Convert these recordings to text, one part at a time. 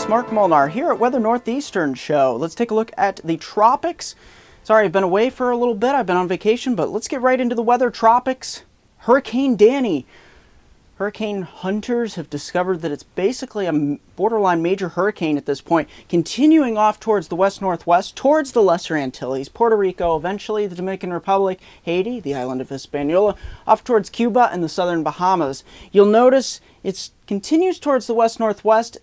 Meteorologist Mark Molnar here at Weather Northeastern show. Let's take a look at the tropics. Sorry, I've been away for a little bit. I've been on vacation, but let's get right into the weather. Tropics. Hurricane Danny. Hurricane hunters have discovered that it's basically a borderline major hurricane at this point, continuing off towards the west-northwest, towards the Lesser Antilles, Puerto Rico, eventually the Dominican Republic, Haiti, the island of Hispaniola, off towards Cuba and the southern Bahamas. You'll notice it continues towards the west-northwest,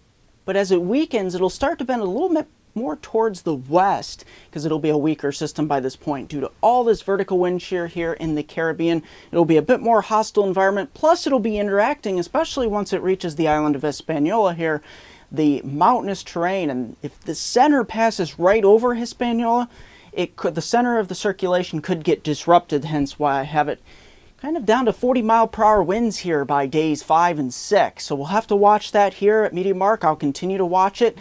but as it weakens, it'll start to bend a little bit more towards the west, because it'll be a weaker system by this point due to all this vertical wind shear here in the Caribbean. It'll be a bit more hostile environment, plus it'll be interacting, especially once it reaches the island of Hispaniola here, the mountainous terrain. And if the center passes right over Hispaniola, the center of the circulation could get disrupted, hence why I have it kind of down to 40-mile-per-hour winds here by days 5 and 6. So we'll have to watch that here at MeteoMark. I'll continue to watch it.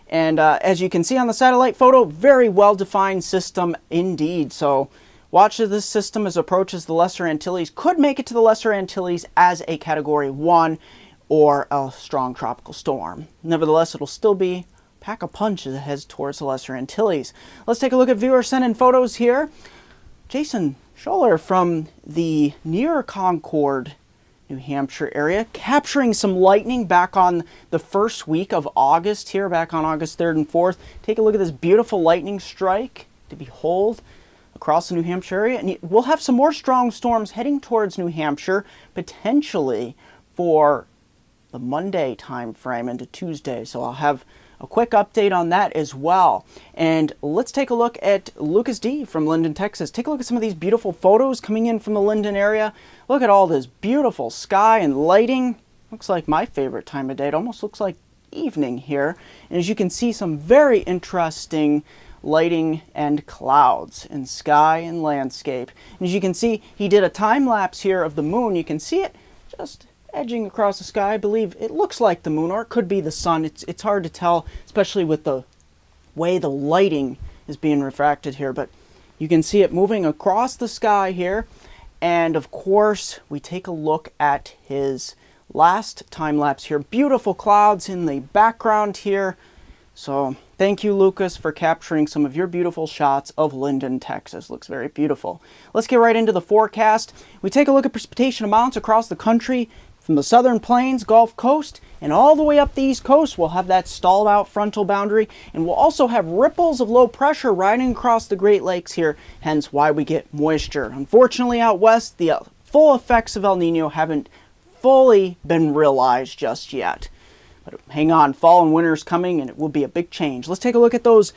And as you can see on the satellite photo, very well-defined system indeed. So watch this system as it approaches the Lesser Antilles. Could make it to the Lesser Antilles as a Category 1 or a strong tropical storm. Nevertheless, it'll still be pack a punch as it heads towards the Lesser Antilles. Let's take a look at viewer sent-in photos here. Jason Scholler from the near Concord, New Hampshire area, capturing some lightning back on the first week of August here, back on August 3rd and 4th. Take a look at this beautiful lightning strike to behold across the New Hampshire area. And we'll have some more strong storms heading towards New Hampshire, potentially for the Monday time frame into Tuesday. So I'll have a quick update on that as well. And let's take a look at Lucas D. from Linden, Texas. Take a look at some of these beautiful photos coming in from the Linden area. Look at all this beautiful sky and lighting. Looks like my favorite time of day. It almost looks like evening here. And as you can see, some very interesting lighting and clouds and sky and landscape. And as you can see, he did a time lapse here of the moon. You can see it just edging across the sky. I believe it looks like the moon, or it could be the sun. It's hard to tell, especially with the way the lighting is being refracted here, but you can see it moving across the sky here. And of course, we take a look at his last time lapse here. Beautiful clouds in the background here. So thank you, Lucas, for capturing some of your beautiful shots of Linden, Texas. Looks very beautiful. Let's get right into the forecast. We take a look at precipitation amounts across the country. From the southern plains, Gulf Coast, and all the way up the East Coast, we'll have that stalled out frontal boundary, and we'll also have ripples of low pressure riding across the Great Lakes here, hence why we get moisture. Unfortunately, out west, the full effects of El Nino haven't fully been realized just yet. But hang on, fall and winter is coming, and it will be a big change. Let's take a look at those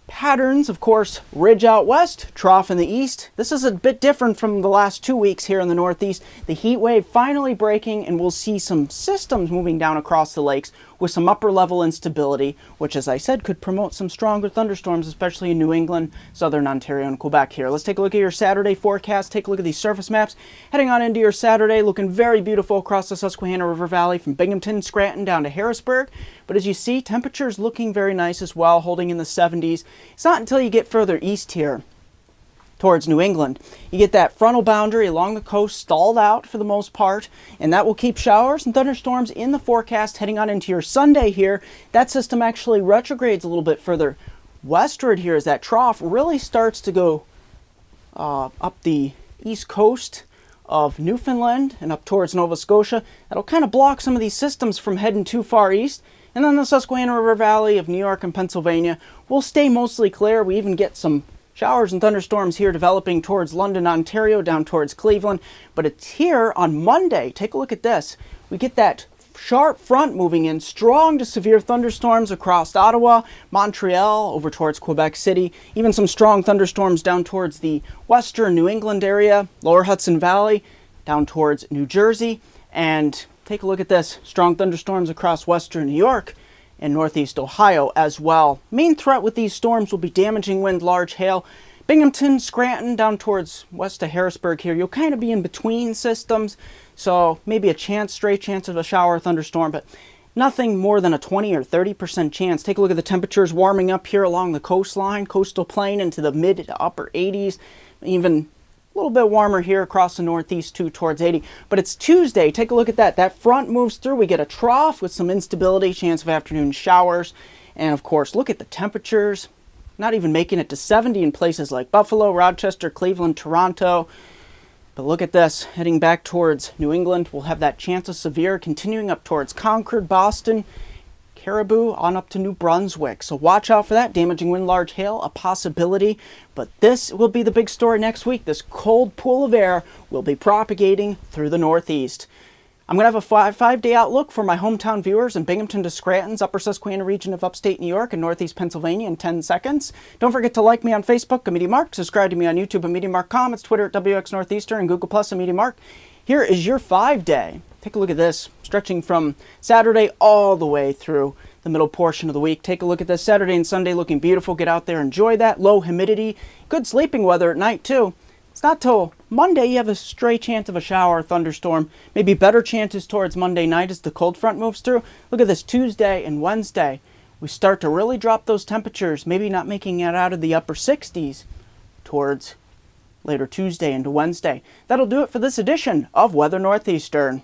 patterns. Of course, ridge out west, trough in the east. This is a bit different from the last 2 weeks here in the Northeast. The heat wave finally breaking, and we'll see some systems moving down across the lakes with some upper level instability, which, as I said, could promote some stronger thunderstorms, especially in New England, southern Ontario, and Quebec here. Let's take a look at your Saturday forecast. Take a look at these surface maps. Heading on into your Saturday, looking very beautiful across the Susquehanna River Valley from Binghamton, Scranton down to Harrisburg. But as you see, temperatures looking very nice as well, holding in the 70s. It's not until you get further east here towards New England, you get that frontal boundary along the coast stalled out for the most part, and that will keep showers and thunderstorms in the forecast heading on into your Sunday here. That system actually retrogrades a little bit further westward here as that trough really starts to go up the east coast of Newfoundland and up towards Nova Scotia. That'll kind of block some of these systems from heading too far east. And then the Susquehanna River Valley of New York and Pennsylvania will stay mostly clear. We even get some showers and thunderstorms here developing towards London, Ontario, down towards Cleveland. But it's here on Monday. Take a look at this. We get that sharp front moving in, strong to severe thunderstorms across Ottawa, Montreal, over towards Quebec City, even some strong thunderstorms down towards the western New England area, lower Hudson Valley, down towards New Jersey. And take a look at this, strong thunderstorms across western New York and northeast Ohio as well. Main threat with these storms will be damaging wind, large hail. Binghamton, Scranton, down towards west of Harrisburg here, you'll kind of be in between systems, so maybe a stray chance of a shower or thunderstorm, but nothing more than a 20 or 30% chance. Take a look at the temperatures warming up here along the coastline, coastal plain into the mid to upper 80s, even A little bit warmer here across the northeast too, towards 80. But it's Tuesday. Take a look at that. That front moves through. We get a trough with some instability, chance of afternoon showers. And of course, look at the temperatures. Not even making it to 70 in places like Buffalo, Rochester, Cleveland, Toronto. But look at this. Heading back towards New England, we'll have that chance of severe continuing up towards Concord, Boston, Caribou, on up to New Brunswick. So watch out for that. Damaging wind, large hail, a possibility. But this will be the big story next week. This cold pool of air will be propagating through the Northeast. I'm going to have a five-day outlook for my hometown viewers in Binghamton to Scranton's Upper Susquehanna region of upstate New York and Northeast Pennsylvania in 10 seconds. Don't forget to like me on Facebook at MeteoMark, subscribe to me on YouTube at MeteoMark.com, it's Twitter at WX Northeastern, and Google Plus at MeteoMark. Here is your 5-day. Take a look at this, stretching from Saturday all the way through the middle portion of the week. Take a look at this. Saturday and Sunday looking beautiful. Get out there, enjoy that. Low humidity, good sleeping weather at night too. It's not till Monday you have a stray chance of a shower or thunderstorm. Maybe better chances towards Monday night as the cold front moves through. Look at this, Tuesday and Wednesday. We start to really drop those temperatures, maybe not making it out of the upper 60s towards later Tuesday into Wednesday. That'll do it for this edition of Weather Northeastern.